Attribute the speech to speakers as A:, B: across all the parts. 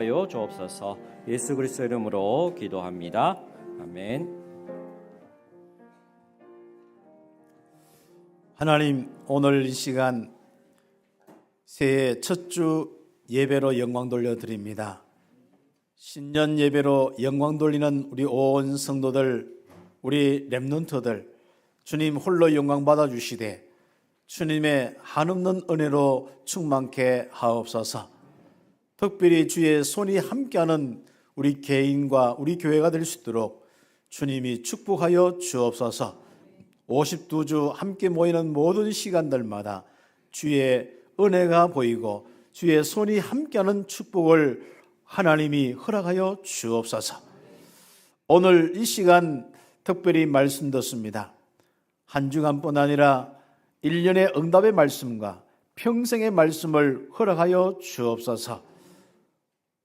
A: 하여 주옵소서. 예수 그리스도 이름으로 기도합니다. 아멘.
B: 하나님, 오늘 이 시간 새해 첫 주 예배로 영광 돌려드립니다. 신년 예배로 영광 돌리는 우리 온 성도들, 우리 렘넌트들, 주님 홀로 영광 받아주시되 주님의 한없는 은혜로 충만케 하옵소서. 특별히 주의 손이 함께하는 우리 개인과 우리 교회가 될 수 있도록 주님이 축복하여 주옵소서. 52주 함께 모이는 모든 시간들마다 주의 은혜가 보이고 주의 손이 함께하는 축복을 하나님이 허락하여 주옵소서. 오늘 이 시간 특별히 말씀 듣습니다. 한 주간뿐 아니라 1년의 응답의 말씀과 평생의 말씀을 허락하여 주옵소서.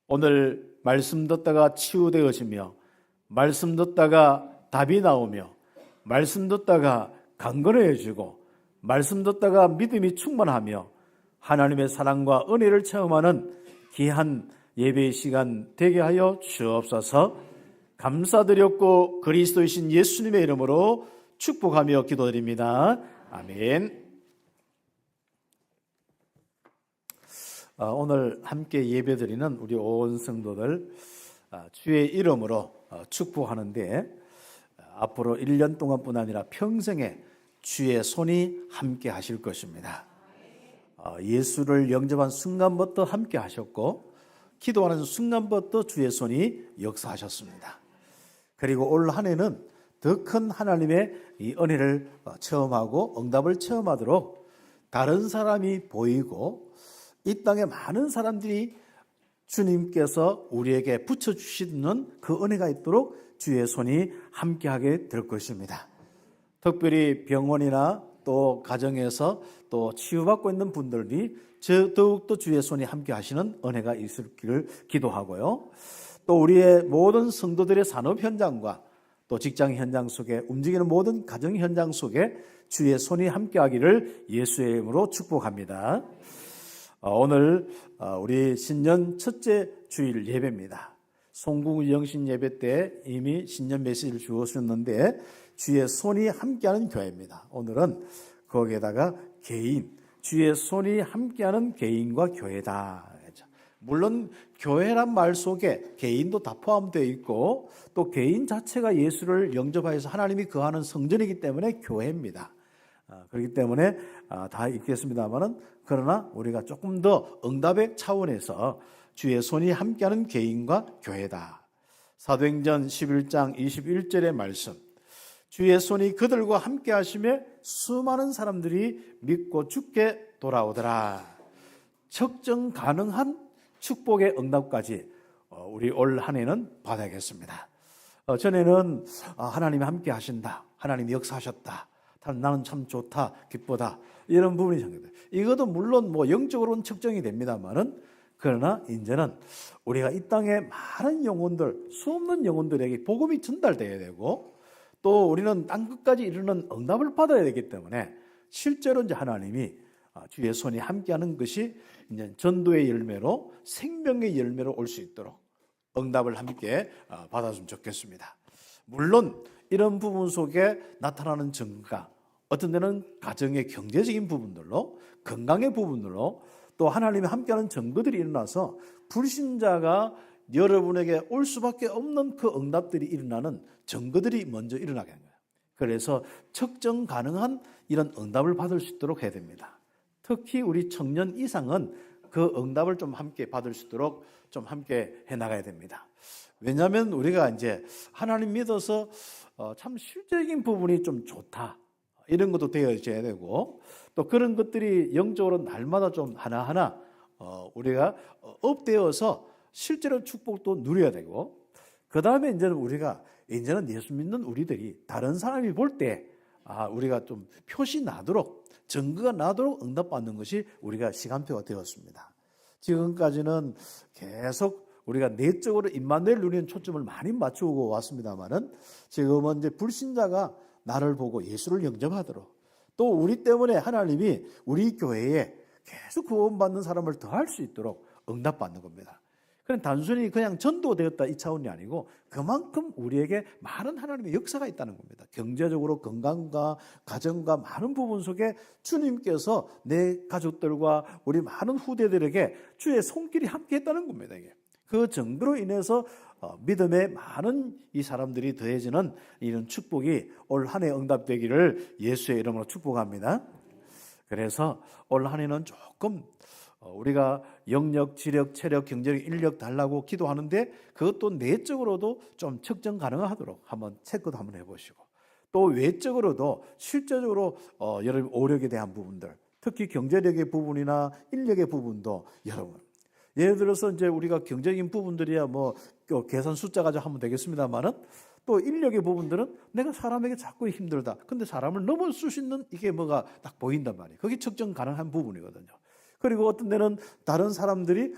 B: 오늘 말씀 듣다가 치유되어지며 말씀 듣다가 답이 나오며 말씀 듣다가 강건해지고 말씀 듣다가 믿음이 충만하며 하나님의 사랑과 은혜를 체험하는 귀한 예배의 시간 되게 하여 주옵소서. 감사드렸고 그리스도이신 예수님의 이름으로 축복하며 기도드립니다. 아멘. 오늘 함께 예배드리는 우리 온 성도들 주의 이름으로 축복하는데 앞으로 1년 동안뿐 아니라 평생에 주의 손이 함께 하실 것입니다. 예수를 영접한 순간부터 함께 하셨고 기도하는 순간부터 주의 손이 역사하셨습니다. 그리고 올 한 해는 더 큰 하나님의 이 은혜를 체험하고 응답을 체험하도록 다른 사람이 보이고 이 땅에 많은 사람들이 주님께서 우리에게 붙여주시는 그 은혜가 있도록 주의 손이 함께하게 될 것입니다. 특별히 병원이나 또 가정에서 또 치유받고 있는 분들이 더욱더 주의 손이 함께하시는 은혜가 있기를 기도하고요. 또 우리의 모든 성도들의 산업 현장과 또 직장 현장 속에 움직이는 모든 가정 현장 속에 주의 손이 함께하기를 예수의 이름으로 축복합니다. 오늘 우리 신년 첫째 주일 예배입니다. 송궁 영신 예배 때 이미 신년 메시지를 주었었는데 주의 손이 함께하는 교회입니다. 오늘은 거기에다가 개인, 주의 손이 함께하는 개인과 교회다. 물론 교회란 말 속에 개인도 다 포함되어 있고 또 개인 자체가 예수를 영접하여서 하나님이 거하는 성전이기 때문에 교회입니다. 그렇기 때문에 다 있겠습니다만은 그러나 우리가 조금 더 응답의 차원에서 주의 손이 함께하는 개인과 교회다. 사도행전 11장 21절의 말씀. 주의 손이 그들과 함께 하시며 수많은 사람들이 믿고 주께 돌아오더라. 측정 가능한 축복의 응답까지 우리 올 한 해는 받아야겠습니다. 전에는 하나님이 함께 하신다. 하나님이 역사하셨다. 나는 참 좋다, 기쁘다. 이런 부분이 생깁니다. 이것도 물론 영적으로는 측정이 됩니다만은 그러나 이제는 우리가 이 땅에 많은 영혼들, 수없는 영혼들에게 복음이 전달돼야 되고 또 우리는 땅 끝까지 이르는 응답을 받아야 되기 때문에 실제로 이제 하나님이 주의 손이 함께하는 것이 이제 전도의 열매로 생명의 열매로 올 수 있도록 응답을 함께 받아주면 좋겠습니다. 물론 이런 부분 속에 나타나는 증거가 어떤 데는 가정의 경제적인 부분들로 건강의 부분들로 또 하나님이 함께하는 증거들이 일어나서 불신자가 여러분에게 올 수밖에 없는 그 응답들이 일어나는 증거들이 먼저 일어나게 하는 거예요. 그래서 측정 가능한 이런 응답을 받을 수 있도록 해야 됩니다. 특히 우리 청년 이상은 그 응답을 좀 함께 받을 수 있도록 좀 함께 해나가야 됩니다. 왜냐하면 우리가 이제 하나님 믿어서 참 실제적인 부분이 좀 좋다. 이런 것도 되어져야 되고 또 그런 것들이 영적으로 날마다 좀 하나하나 우리가 업되어서 실제로 축복도 누려야 되고 그 다음에 이제는 예수 믿는 우리들이 다른 사람이 볼 때 우리가 좀 표시 나도록 증거가 나도록 응답받는 것이 우리가 시간표가 되었습니다. 지금까지는 계속 우리가 내적으로 임마누엘 누리는 초점을 많이 맞추고 왔습니다만은 지금은 이제 불신자가 나를 보고 예수를 영접하도록 또 우리 때문에 하나님이 우리 교회에 계속 구원받는 사람을 더할 수 있도록 응답받는 겁니다. 그냥 단순히 그냥 전도되었다 이 차원이 아니고 그만큼 우리에게 많은 하나님의 역사가 있다는 겁니다. 경제적으로 건강과 가정과 많은 부분 속에 주님께서 내 가족들과 우리 많은 후대들에게 주의 손길이 함께 했다는 겁니다. 이게. 그 정도로 인해서 믿음에 많은 이 사람들이 더해지는 이런 축복이 올 한 해 응답되기를 예수의 이름으로 축복합니다. 그래서 올 한 해는 조금 우리가 영역, 지력, 체력, 경제력, 인력 달라고 기도하는데 그것도 내적으로도 좀 측정 가능하도록 한번 체크도 한번 해보시고 또 외적으로도 실제적으로 여러분 오력에 대한 부분들 특히 경제력의 부분이나 인력의 부분도 여러분 예를 들어서 이제 우리가 경제적인 부분들이야 뭐 계산 숫자 가지고 하면 되겠습니다만은 또 인력의 부분들은 내가 사람에게 자꾸 힘들다. 근데 사람을 넘어설 수 있는 이게 뭐가 딱 보인단 말이에요. 그게 측정 가능한 부분이거든요. 그리고 어떤 데는 다른 사람들이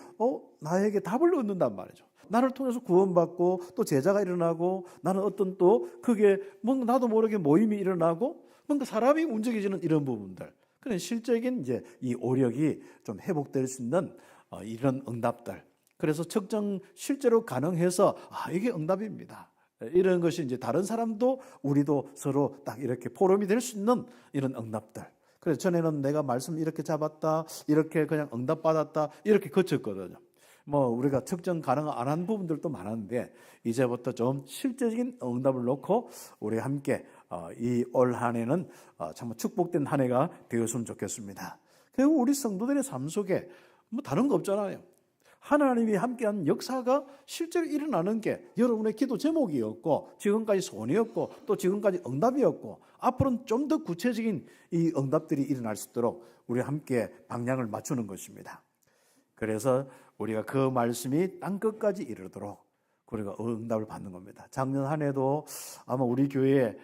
B: 나에게 답을 얻는단 말이죠. 나를 통해서 구원받고 또 제자가 일어나고 나는 어떤 또 그게 뭔가 나도 모르게 모임이 일어나고 뭔가 사람이 움직여지는 이런 부분들. 그런 실적인 이제 이 오력이 좀 회복될 수 있는 이런 응답들. 그래서 측정 실제로 가능해서 이게 응답입니다. 이런 것이 이제 다른 사람도 우리도 서로 딱 이렇게 포럼이 될 수 있는 이런 응답들. 그래서 전에는 내가 말씀 이렇게 잡았다, 이렇게 그냥 응답받았다, 이렇게 거쳤거든요. 뭐 우리가 측정 가능 안 한 부분들도 많았는데 이제부터 좀 실제적인 응답을 놓고 우리 함께 이 올 한 해는 정말 축복된 한 해가 되었으면 좋겠습니다. 그리고 우리 성도들의 삶 속에 뭐 다른 거 없잖아요. 하나님이 함께한 역사가 실제로 일어나는 게 여러분의 기도 제목이었고 지금까지 소원이었고 또 지금까지 응답이었고 앞으로는 좀 더 구체적인 이 응답들이 일어날 수 있도록 우리 함께 방향을 맞추는 것입니다. 그래서 우리가 그 말씀이 땅끝까지 이르도록 우리가 응답을 받는 겁니다. 작년 한 해도 아마 우리 교회에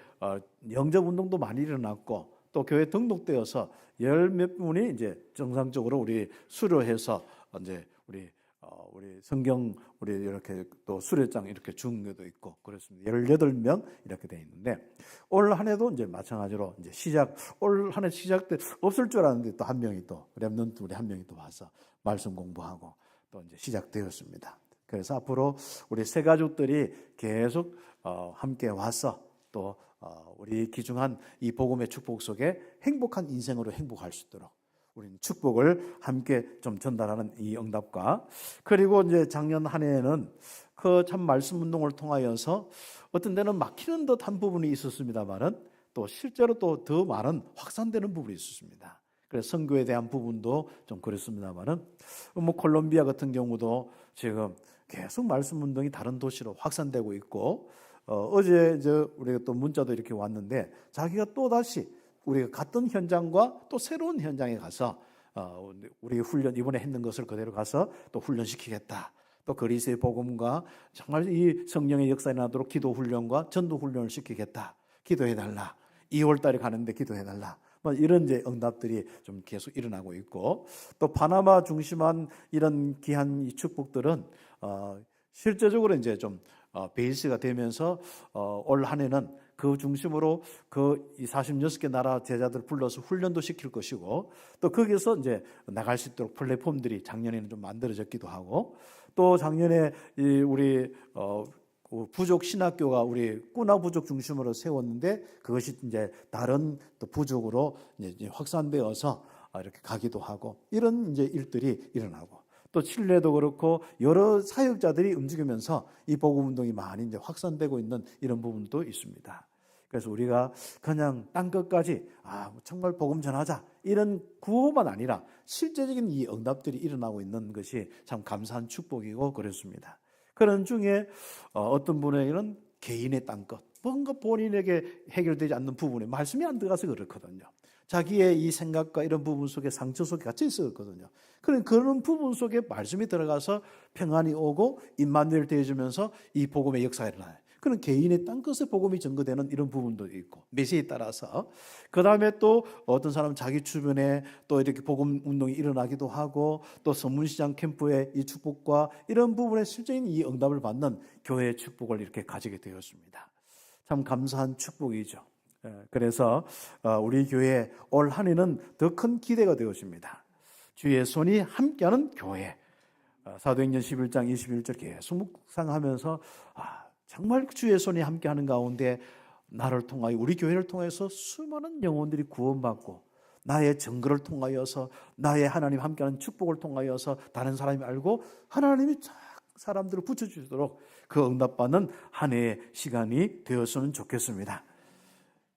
B: 영접 운동도 많이 일어났고 또 교회 등록되어서 열 몇 분이 이제 정상적으로 우리 수료해서 이제 우리 성경 우리 이렇게 또 수료장 이렇게 준 것도 있고 그렇습니다. 18명 이렇게 돼 있는데 올 한 해도 이제 마찬가지로 이제 올 한 해 시작 때 없을 줄 알았는데 또 한 명이 또 렘넌트 우리 한 명이 또 와서 말씀 공부하고 또 이제 시작되었습니다. 그래서 앞으로 우리 새 가족들이 계속 함께 와서 또 우리 귀중한 이 복음의 축복 속에 행복한 인생으로 행복할 수 있도록 우리는 축복을 함께 좀 전달하는 이 응답과 그리고 이제 작년 한 해에는 그 참 말씀 운동을 통하여서 어떤 데는 막히는 듯한 부분이 있었습니다만은 또 실제로 또 더 많은 확산되는 부분이 있었습니다. 그래서 선교에 대한 부분도 좀 그랬습니다만은 뭐 콜롬비아 같은 경우도 지금 계속 말씀 운동이 다른 도시로 확산되고 있고 어제 우리가 또 문자도 이렇게 왔는데 자기가 또 다시 우리가 갔던 현장과 또 새로운 현장에 가서 우리 훈련 이번에 했는 것을 그대로 가서 또 훈련시키겠다. 또 그리스의 복음과 정말 이 성령의 역사에 나도록 기도 훈련과 전도 훈련을 시키겠다. 기도해달라. 2월 달에 가는데 기도해달라. 뭐 이런 이제 응답들이 좀 계속 일어나고 있고 또 파나마 중심한 이런 귀한 이 축복들은 실제적으로 이제 좀 베이스가 되면서 올 한 해는 그 중심으로 이 46개 나라 제자들 불러서 훈련도 시킬 것이고 또 거기서 이제 나갈 수 있도록 플랫폼들이 작년에는 좀 만들어졌기도 하고 또 작년에 우리 부족 신학교가 우리 꾸나 부족 중심으로 세웠는데 그것이 이제 다른 또 부족으로 이제 확산되어서 이렇게 가기도 하고 이런 이제 일들이 일어나고 또 칠레도 그렇고 여러 사역자들이 움직이면서 이 복음 운동이 많이 이제 확산되고 있는 이런 부분도 있습니다. 그래서 우리가 그냥 땅 끝까지 정말 복음 전하자 이런 구호만 아니라 실제적인 이 응답들이 일어나고 있는 것이 참 감사한 축복이고 그렇습니다. 그런 중에 어떤 분에게는 개인의 땅끝 뭔가 본인에게 해결되지 않는 부분에 말씀이 안 들어가서 그렇거든요. 자기의 이 생각과 이런 부분 속에 상처 속에 갇혀 있었거든요. 그런 부분 속에 말씀이 들어가서 평안이 오고 임마누엘 되어주면서 이 복음의 역사가 일어나요. 그런 개인의 땅끝의 복음이 증거되는 이런 부분도 있고 메시지에 따라서 그 다음에 또 어떤 사람은 자기 주변에 또 이렇게 복음 운동이 일어나기도 하고 또 선문시장 캠프의 이 축복과 이런 부분에 실제인 이 응답을 받는 교회의 축복을 이렇게 가지게 되었습니다. 참 감사한 축복이죠. 그래서 우리 교회 올 한 해는 더 큰 기대가 되었습니다. 주의 손이 함께하는 교회. 사도행전 11장 21절 계속 묵상하면서 정말 주의 손이 함께하는 가운데 나를 통하여 우리 교회를 통해서 수많은 영혼들이 구원받고 나의 증거를 통하여서 나의 하나님 함께하는 축복을 통하여서 다른 사람이 알고 하나님이 사람들을 붙여주도록 그 응답받는 한 해의 시간이 되었으면 좋겠습니다.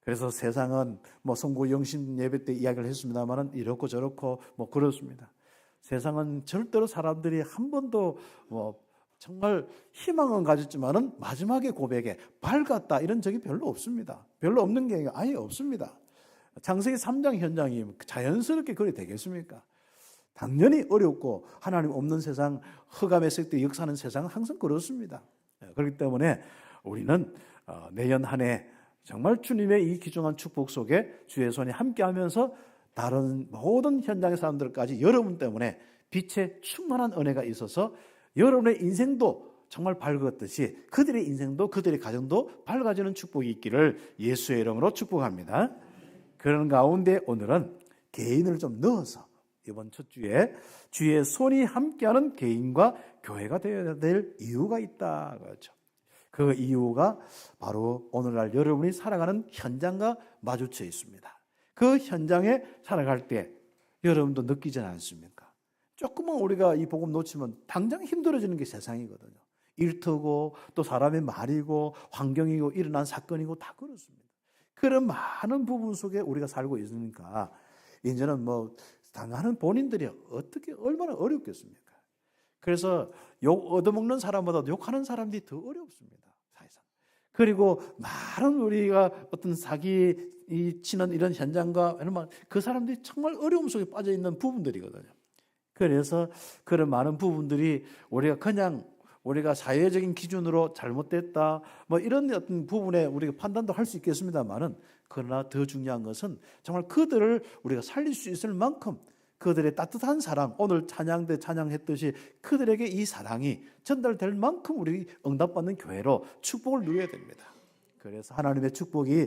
B: 그래서 세상은 성고 영신 예배 때 이야기를 했습니다만 이렇고 저렇고 그렇습니다. 세상은 절대로 사람들이 한 번도 정말 희망은 가졌지만은 마지막에 고백에 밝았다 이런 적이 별로 없습니다. 별로 없는 게 아예 없습니다. 창세기 3장 현장이 자연스럽게 그리 되겠습니까? 당연히 어렵고 하나님 없는 세상, 흑암의 세대 역사하는 세상은 항상 그렇습니다. 그렇기 때문에 우리는 내년 한 해 정말 주님의 이 귀중한 축복 속에 주의 손이 함께하면서 다른 모든 현장의 사람들까지 여러분 때문에 빛의 충만한 은혜가 있어서 여러분의 인생도 정말 밝았듯이 그들의 인생도 그들의 가정도 밝아지는 축복이 있기를 예수의 이름으로 축복합니다. 그런 가운데 오늘은 개인을 좀 넣어서 이번 첫 주에 주의 손이 함께하는 개인과 교회가 되어야 될 이유가 있다. 그렇죠. 그 이유가 바로 오늘날 여러분이 살아가는 현장과 마주쳐 있습니다. 그 현장에 살아갈 때 여러분도 느끼지 않습니까? 조금만 우리가 이 복음 놓치면 당장 힘들어지는 게 세상이거든요. 일터고 또 사람의 말이고 환경이고 일어난 사건이고 다 그렇습니다. 그런 많은 부분 속에 우리가 살고 있으니까 이제는 당하는 본인들이 어떻게 얼마나 어렵겠습니까? 그래서 욕 얻어먹는 사람보다 욕하는 사람들이 더 어렵습니다. 사실상. 그리고 많은 우리가 어떤 사기 치는 이런 현장과 그 사람들이 정말 어려움 속에 빠져 있는 부분들이거든요. 그래서 그런 많은 부분들이 우리가 사회적인 기준으로 잘못됐다 이런 어떤 부분에 우리가 판단도 할 수 있겠습니다만은 그러나 더 중요한 것은 정말 그들을 우리가 살릴 수 있을 만큼 그들의 따뜻한 사랑, 오늘 찬양 때 찬양했듯이 그들에게 이 사랑이 전달될 만큼 우리 응답받는 교회로 축복을 누려야 됩니다. 그래서 하나님의 축복이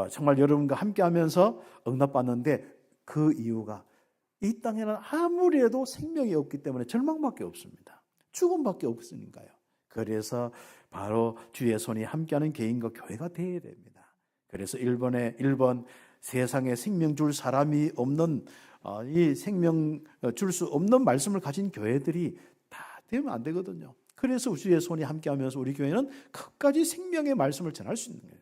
B: 정말 여러분과 함께하면서 응답받는데 그 이유가 이 땅에는 아무리 해도 생명이 없기 때문에 절망밖에 없습니다. 죽음밖에 없으니까요. 그래서 바로 주의 손이 함께하는 개인과 교회가 되어야 됩니다. 그래서 1번 세상에 생명 줄 사람이 없는 이 생명 줄 수 없는 말씀을 가진 교회들이 다 되면 안 되거든요. 그래서 주의 손이 함께하면서 우리 교회는 끝까지 생명의 말씀을 전할 수 있는 거예요.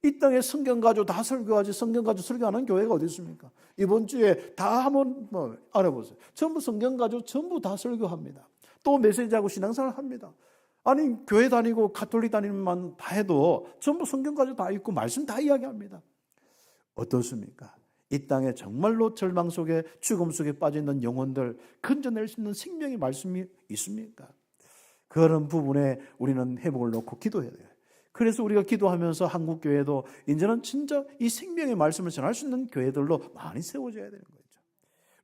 B: 이 땅에 성경 가지고 다 설교하지 성경 가지고 설교하는 교회가 어디 있습니까? 이번 주에 다 한번 알아보세요. 전부 성경 가지고 전부 다 설교합니다. 또 메시지하고 신앙생활 합니다. 아니 교회 다니고 가톨릭 다니는만 다 해도 전부 성경 가지고 다 읽고 말씀 다 이야기합니다. 어떻습니까? 이 땅에 정말로 절망 속에 죽음 속에 빠져 있는 영혼들 건져낼 수 있는 생명의 말씀이 있습니까? 그런 부분에 우리는 회복을 놓고 기도해야 돼요. 그래서 우리가 기도하면서 한국교회도 이제는 진짜 이 생명의 말씀을 전할 수 있는 교회들로 많이 세워져야 되는 거죠.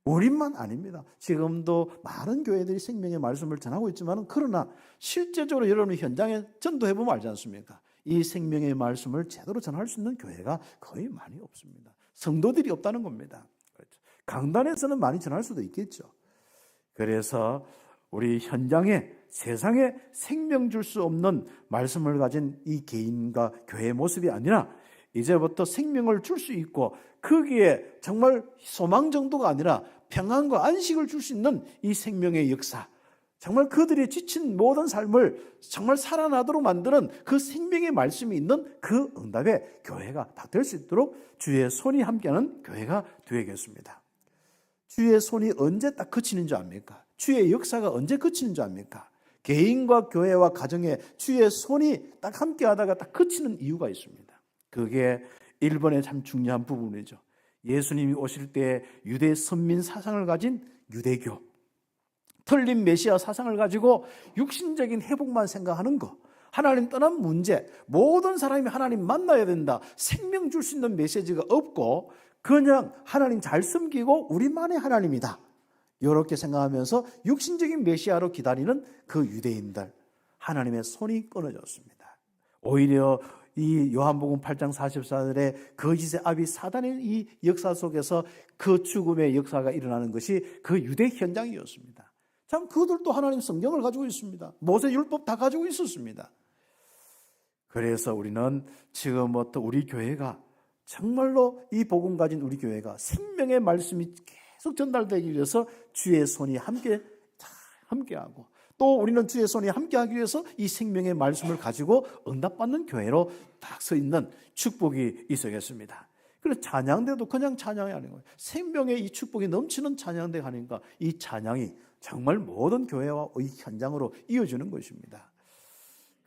B: 우리만 아닙니다. 지금도 많은 교회들이 생명의 말씀을 전하고 있지만 그러나 실제적으로 여러분이 현장에 전도해보면 알지 않습니까? 이 생명의 말씀을 제대로 전할 수 있는 교회가 거의 많이 없습니다. 성도들이 없다는 겁니다. 그렇죠. 강단에서는 많이 전할 수도 있겠죠. 그래서 우리 현장에 세상에 생명 줄 수 없는 말씀을 가진 이 개인과 교회의 모습이 아니라 이제부터 생명을 줄 수 있고 거기에 정말 소망 정도가 아니라 평안과 안식을 줄 수 있는 이 생명의 역사, 정말 그들이 지친 모든 삶을 정말 살아나도록 만드는 그 생명의 말씀이 있는 그 응답의 교회가 다 될 수 있도록 주의 손이 함께하는 교회가 되겠습니다. 주의 손이 언제 딱 그치는 줄 압니까? 주의 역사가 언제 그치는 줄 압니까? 개인과 교회와 가정에 주의 손이 딱 함께하다가 딱 그치는 이유가 있습니다. 그게 1번의 참 중요한 부분이죠. 예수님이 오실 때 유대 선민 사상을 가진 유대교, 틀린 메시아 사상을 가지고 육신적인 회복만 생각하는 거, 하나님 떠난 문제, 모든 사람이 하나님 만나야 된다, 생명 줄 수 있는 메시지가 없고 그냥 하나님 잘 섬기고 우리만의 하나님이다, 이렇게 생각하면서 육신적인 메시아로 기다리는 그 유대인들, 하나님의 손이 끊어졌습니다. 오히려 이 요한복음 8장 44절에 거짓의 아비 사단의 이 역사 속에서 그 죽음의 역사가 일어나는 것이 그 유대 현장이었습니다. 참 그들도 하나님 성경을 가지고 있습니다. 모세 율법 다 가지고 있었습니다. 그래서 우리는 지금부터 우리 교회가 정말로 이 복음 가진 우리 교회가 생명의 말씀이 계속 전달되기 위해서 주의 손이 함께하고, 또 우리는 주의 손이 함께하기 위해서 이 생명의 말씀을 가지고 응답받는 교회로 딱 서 있는 축복이 있어야겠습니다. 그래서 찬양대도 그냥 찬양이 아닌 거예요. 생명의 이 축복이 넘치는 찬양대 하니까 이 찬양이 정말 모든 교회와 이 현장으로 이어지는 것입니다.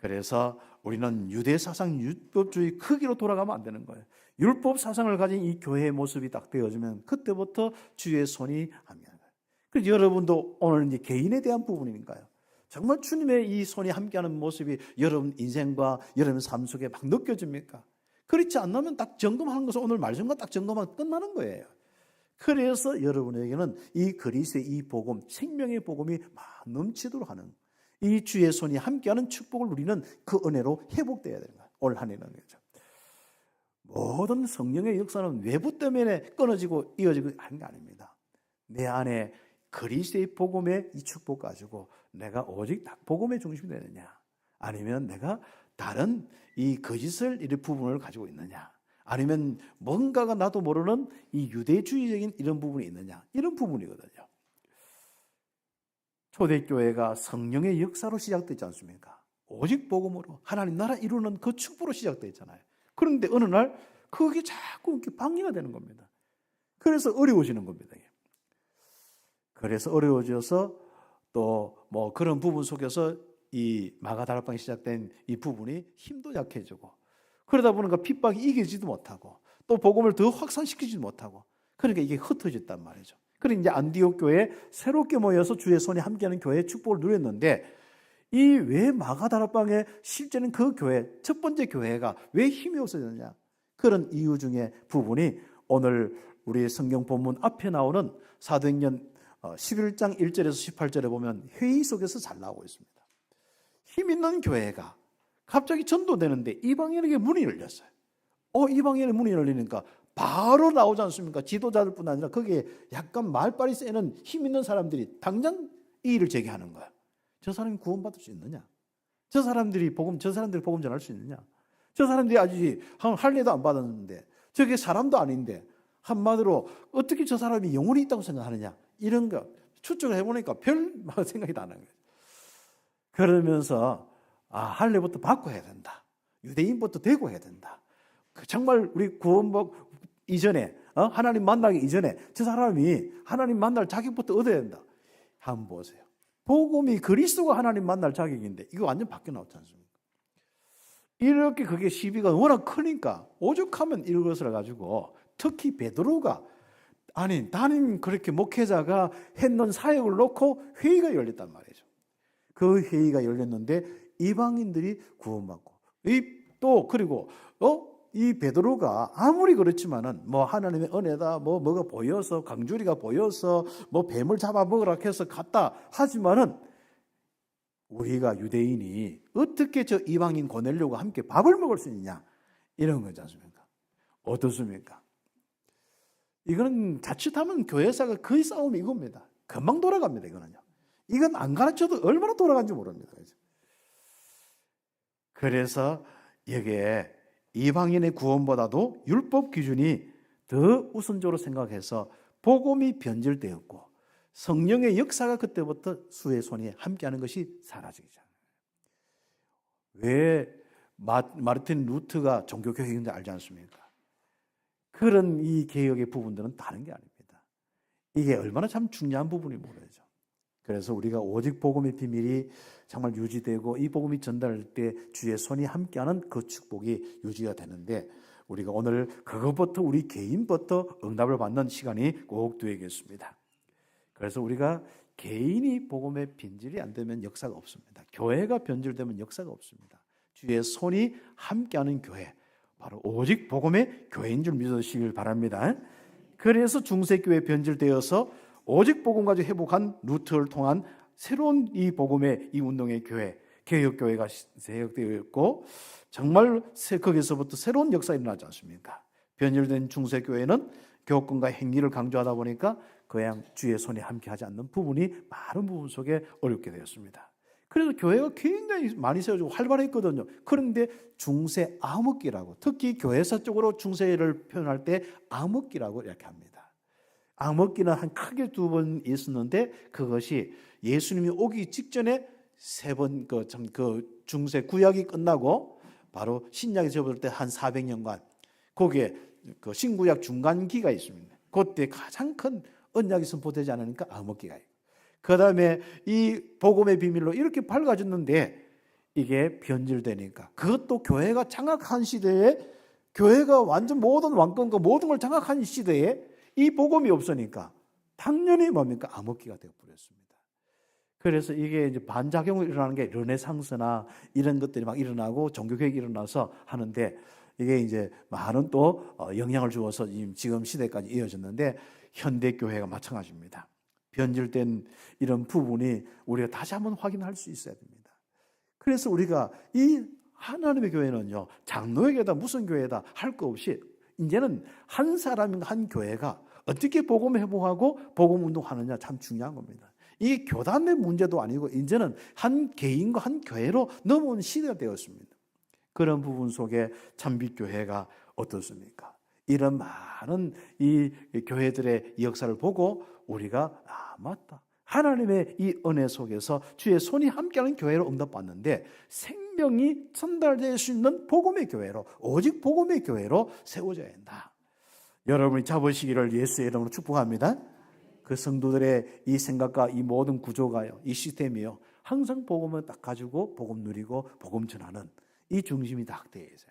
B: 그래서 우리는 유대 사상 율법주의 크기로 돌아가면 안 되는 거예요. 율법 사상을 가진 이 교회의 모습이 딱 되어지면 그때부터 주의 손이 함께하는 거예요. 그래서 여러분도 오늘 이제 개인에 대한 부분이니까요. 정말 주님의 이 손이 함께하는 모습이 여러분 인생과 여러분 삶 속에 막 느껴집니까? 그렇지 않으면 딱 점검하는 것은 오늘 말씀과 딱 점검하면 끝나는 거예요. 그래서 여러분에게는 이 그리스도의 이 복음, 생명의 복음이 막 넘치도록 하는 이 주의 손이 함께하는 축복을 누리는 그 은혜로 회복되어야 되는 거예요. 올 한 해는 거죠. 모든 성령의 역사는 외부 때문에 끊어지고 이어지고 하는 게 아닙니다. 내 안에 그리스도의 복음의 이 축복 가지고 내가 오직 딱 복음의 중심이 되느냐, 아니면 내가 다른 이 거짓을 이런 부분을 가지고 있느냐, 아니면 뭔가가 나도 모르는 이 유대주의적인 이런 부분이 있느냐, 이런 부분이거든요. 초대교회가 성령의 역사로 시작되지 않습니까? 오직 복음으로 하나님 나라 이루는 그 축복으로 시작되잖아요. 그런데 어느 날 그게 자꾸 이렇게 방해가 되는 겁니다. 그래서 어려워지는 겁니다. 그래서 어려워져서 또 뭐 그런 부분 속에서 이 마가다락방이 시작된 이 부분이 힘도 약해지고, 그러다 보니까 핍박이 이기지도 못하고 또 복음을 더 확산시키지도 못하고, 그러니까 이게 흩어졌단 말이죠. 그러니까 이제 안디옥 교회에 새롭게 모여서 주의 손이 함께하는 교회의 축복을 누렸는데, 이 왜 마가다락방에 실제는 그 교회, 첫 번째 교회가 왜 힘이 없어졌느냐, 그런 이유 중에 부분이 오늘 우리 성경 본문 앞에 나오는 사도행전 11장 1절에서 18절에 보면 회의 속에서 잘 나오고 있습니다. 힘 있는 교회가 갑자기 전도되는데 이방인에게 문이 열렸어요. 이방인의 문이 열리니까 바로 나오지 않습니까? 지도자들뿐 아니라 거기에 약간 말빨이 세는 힘 있는 사람들이 당장 이 일을 제기하는 거야. 저 사람이 구원받을 수 있느냐? 저 사람들이 복음 전할 수 있느냐? 저 사람들이 아직 할례도 안 받았는데, 저게 사람도 아닌데 한마디로 어떻게 저 사람이 영혼이 있다고 생각하느냐? 이런 거 추측을 해보니까 별 생각이 안 나는 거예요. 그러면서 할례부터 받고 해야 된다. 유대인부터 되고 해야 된다. 정말 우리 구원받 이전에, 하나님 만나기 이전에 저 사람이 하나님 만날 자격부터 얻어야 된다. 한번 보세요. 복음이 그리스도가 하나님 만날 자격인데 이거 완전 바뀌어 나왔지 않습니까? 이렇게 그게 시비가 워낙 크니까 오죽하면 이것을 가지고 특히 베드로가 담임 그렇게 목회자가 했는 사역을 놓고 회의가 열렸단 말이죠. 그 회의가 열렸는데 이방인들이 구원받고, 그리고 이 베드로가 아무리 그렇지만은 뭐 하나님의 은혜다, 뭐가 보여서 강주리가 보여서 뭐 뱀을 잡아 먹으라 해서 갔다 하지만은, 우리가 유대인이 어떻게 저 이방인 고넬료가 함께 밥을 먹을 수 있느냐, 이런 거지 않습니까? 어떻습니까? 이거는 자칫하면 교회사가 거의 싸움이 이겁니다. 금방 돌아갑니다. 이건 안 가르쳐도 얼마나 돌아간지 모릅니다. 그래서 여기에 이방인의 구원보다도 율법 기준이 더 우선적으로 생각해서 복음이 변질되었고, 성령의 역사가 그때부터 수의 손이 함께하는 것이 사라지잖아요. 왜 마르틴 루트가 종교개혁인지 알지 않습니까? 그런 이 개혁의 부분들은 다른 게 아닙니다. 이게 얼마나 참 중요한 부분이 모르죠. 그래서 우리가 오직 복음의 비밀이 정말 유지되고 이 복음이 전달할 때 주의 손이 함께하는 그 축복이 유지가 되는데, 우리가 오늘 그것부터 우리 개인부터 응답을 받는 시간이 꼭 되겠습니다. 그래서 우리가 개인이 복음의 변질이 안 되면 역사가 없습니다. 교회가 변질되면 역사가 없습니다. 주의 손이 함께하는 교회, 바로 오직 복음의 교회인 줄 믿으시길 바랍니다. 그래서 중세교회 변질되어서 오직 복음 가지고 회복한 루트를 통한 새로운 이 복음의 이 운동의 교회, 개혁교회가 세역되었고, 정말 거기서부터 새로운 역사가 일어나지 않습니까? 변질된 중세교회는 교권과 행위를 강조하다 보니까 그냥 주의 손이 함께하지 않는 부분이 많은 부분 속에 어렵게 되었습니다. 그래서 교회가 굉장히 많이 세워지고 활발했거든요. 그런데 중세 암흑기라고, 특히 교회사 쪽으로 중세를 표현할 때 암흑기라고 이렇게 합니다. 암흑기는 한 크게 2번 있었는데 그것이 예수님이 오기 직전에 3번 그 중세 구약이 끝나고 바로 신약이 접어들 때 한 400년간 거기에 그 신구약 중간기가 있습니다. 그때 가장 큰 언약이 선포되지 않으니까 암흑기가 있고, 그 다음에 이 복음의 비밀로 이렇게 밝아졌는데 이게 변질되니까, 그것도 교회가 장악한 시대에, 교회가 완전 모든 왕권과 모든 걸 장악한 시대에 이 복음이 없으니까 당연히 뭡니까? 암흑기가 되어버렸습니다. 그래서 이게 이제 반작용을 일어나는 게 르네상스나 이런 것들이 막 일어나고 종교개혁이 일어나서 하는데, 이게 이제 많은 또 영향을 주어서 지금 시대까지 이어졌는데, 현대교회가 마찬가지입니다. 변질된 이런 부분이 우리가 다시 한번 확인할 수 있어야 됩니다. 그래서 우리가 이 하나님의 교회는요, 장로에게다 무슨 교회다 할 거 없이 이제는 한 사람인 한 교회가 어떻게 복음 회복하고 복음 운동하느냐 참 중요한 겁니다. 이게 교단의 문제도 아니고 이제는 한 개인과 한 교회로 넘어온 시대가 되었습니다. 그런 부분 속에 참빛교회가 어떻습니까? 이런 많은 이 교회들의 역사를 보고 우리가 맞다, 하나님의 이 은혜 속에서 주의 손이 함께하는 교회로 응답받는데 생명이 전달될 수 있는 복음의 교회로, 오직 복음의 교회로 세워져야 한다. 여러분이 잡으시기를 예수의 이름으로 축복합니다. 그 성도들의 이 생각과 이 모든 구조가요, 이 시스템이요, 항상 복음을 딱 가지고 복음 누리고 복음 전하는 이 중심이 딱 되어 있어요.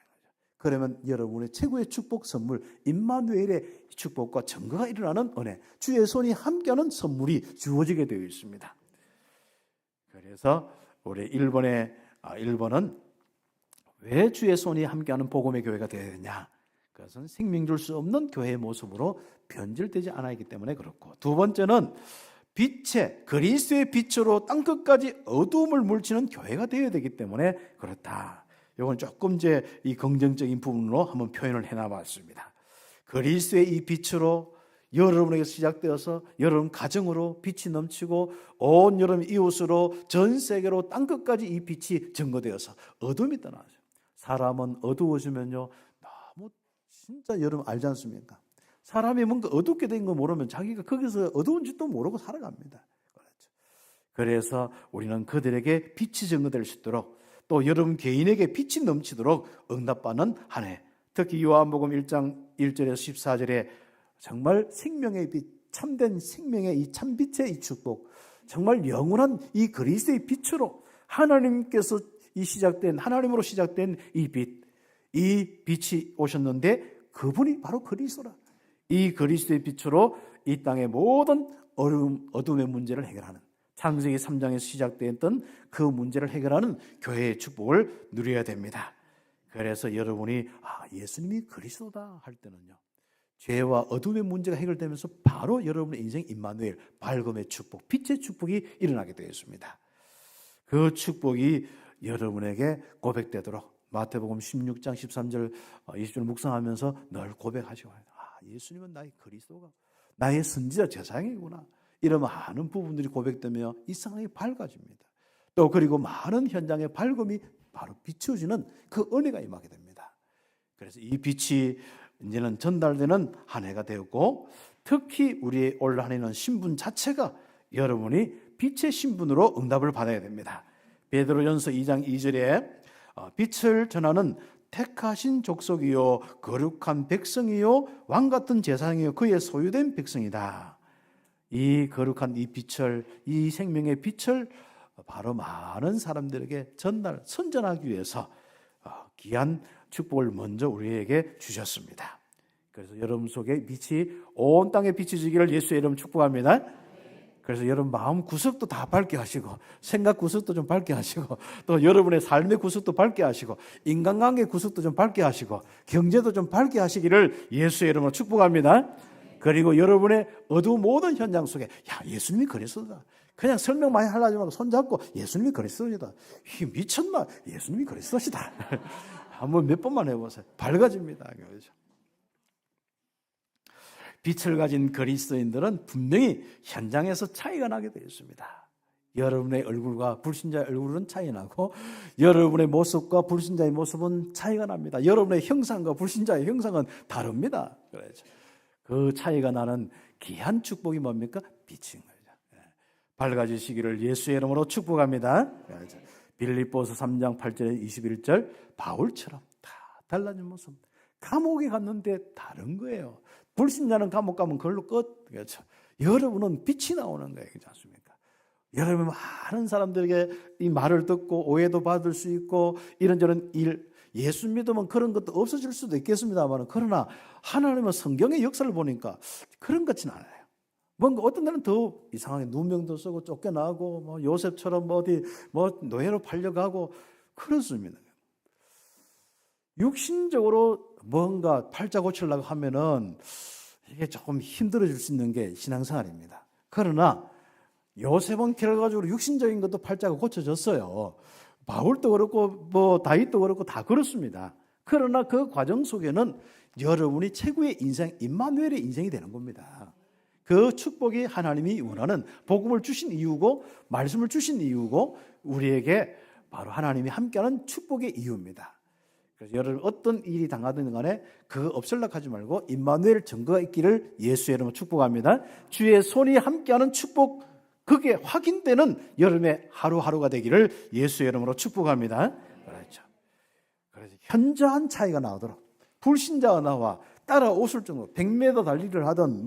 B: 그러면 여러분의 최고의 축복 선물, 임마누엘의 축복과 증거가 일어나는 은혜, 주의 손이 함께하는 선물이 주어지게 되어 있습니다. 그래서 우리 1번은 왜 주의 손이 함께하는 복음의 교회가 되어야 되냐? 그것은 생명 줄 수 없는 교회의 모습으로 변질되지 않아 있기 때문에 그렇고, 2번째는 빛의, 그리스도의 빛으로 땅끝까지 어두움을 물치는 교회가 되어야 되기 때문에 그렇다. 이건 조금 이제 이 긍정적인 부분으로 한번 표현을 해놔봤습니다. 그리스도의 이 빛으로 여러분에게 시작되어서 여러분 가정으로 빛이 넘치고 온 여러분 이웃으로 전 세계로 땅끝까지 이 빛이 증거되어서 어둠이 떠나죠. 사람은 어두워지면요, 너무 진짜 여러분 알지 않습니까? 사람이 뭔가 어둡게 된 거 모르면 자기가 거기서 어두운 짓도 모르고 살아갑니다. 그렇죠. 그래서 우리는 그들에게 빛이 증거될 수 있도록, 또 여러분 개인에게 빛이 넘치도록 응답받는 한 해, 특히 요한복음 1장 1절에서 14절에 정말 생명의 빛, 참된 생명의 이 참빛의 이 축복, 정말 영원한 이 그리스도의 빛으로 하나님께서 하나님으로 시작된 이 빛, 이 빛이 오셨는데 그분이 바로 그리스도라. 이 그리스도의 빛으로 이 땅의 모든 어둠의 문제를 해결하는, 창세기 3장에서 시작됐던 그 문제를 해결하는 교회의 축복을 누려야 됩니다. 그래서 여러분이 예수님이 그리스도다 할 때는요, 죄와 어둠의 문제가 해결되면서 바로 여러분의 인생 임마누엘, 밝음의 축복, 빛의 축복이 일어나게 되었습니다. 그 축복이 여러분에게 고백되도록 마태복음 16장 13절 20절 묵상하면서 늘 고백하시고, 예수님은 나의 그리스도가, 나의 선지자 제사장이구나, 이런 많은 부분들이 고백되며 이 상황이 밝아집니다. 또 그리고 많은 현장의 밝음이 바로 비춰지는 그 은혜가 임하게 됩니다. 그래서 이 빛이 이제는 전달되는 한 해가 되었고, 특히 우리의 올 한 해는 신분 자체가 여러분이 빛의 신분으로 응답을 받아야 됩니다. 베드로전서 2장 2절에 빛을 전하는 택하신 족속이요 거룩한 백성이요 왕같은 제사장이요 그의 소유된 백성이다. 이 거룩한 이 빛을, 이 생명의 빛을 바로 많은 사람들에게 선전하기 위해서 귀한 축복을 먼저 우리에게 주셨습니다. 그래서 여러분 속에 빛이 온 땅에 비춰지기를 예수의 이름 축복합니다. 그래서 여러분 마음 구석도 다 밝게 하시고, 생각 구석도 좀 밝게 하시고, 또 여러분의 삶의 구석도 밝게 하시고, 인간관계 구석도 좀 밝게 하시고, 경제도 좀 밝게 하시기를 예수의 이름으로 축복합니다. 그리고 여러분의 어두운 모든 현장 속에 예수님이 그리스도다, 그냥 설명 많이 하려지 말고 손잡고 예수님이 그리스도이다, 미쳤나, 예수님이 그리스도시다 한번 몇 번만 해보세요. 밝아집니다. 그렇죠? 빛을 가진 그리스도인들은 분명히 현장에서 차이가 나게 되어 있습니다. 여러분의 얼굴과 불신자의 얼굴은 차이 나고 여러분의 모습과 불신자의 모습은 차이가 납니다. 여러분의 형상과 불신자의 형상은 다릅니다. 그렇죠. 그 차이가 나는 귀한 축복이 뭡니까? 빛인 거죠. 밝아지시기를 예수의 이름으로 축복합니다. 그렇죠. 빌립보서 3장 8절에 21절 바울처럼 다 달라진 모습. 감옥에 갔는데 다른 거예요. 불신자는 감옥 가면 그걸로 끝. 그렇죠. 여러분은 빛이 나오는 거예요. 그렇지 않습니까? 여러분 많은 사람들에게 이 말을 듣고 오해도 받을 수 있고 이런저런 일 예수 믿으면 그런 것도 없어질 수도 있겠습니다만 그러나 하나님은 성경의 역사를 보니까 그런 것 같지는 않아요. 뭔가 어떤 데는 더 이상하게 누명도 쓰고 쫓겨나고 뭐 요셉처럼 뭐 어디 뭐 노예로 팔려가고 그렇습니다. 육신적으로 뭔가 팔자 고치려고 하면은 이게 조금 힘들어질 수 있는 게 신앙생활입니다. 그러나 요셉은 결과적으로 육신적인 것도 팔자가 고쳐졌어요. 바울도 그렇고 뭐 다윗도 그렇고 다 그렇습니다. 그러나 그 과정 속에는 여러분이 최고의 인생, 임마누엘의 인생이 되는 겁니다. 그 축복이 하나님이 원하는 복음을 주신 이유고 말씀을 주신 이유고 우리에게 바로 하나님이 함께하는 축복의 이유입니다. 그래서 여러분 어떤 일이 당하든 간에 그거 없을락 하지 말고 임마누엘 증거가 있기를 예수의 이름으로 축복합니다. 주의 손이 함께하는 축복 그게 확인되는 여름의 하루하루가 되기를 예수의 이름으로 축복합니다. 그렇죠. 그래서 현저한 차이가 나오도록 불신자가 나와 따라오실 정도 100m 달리기를 하든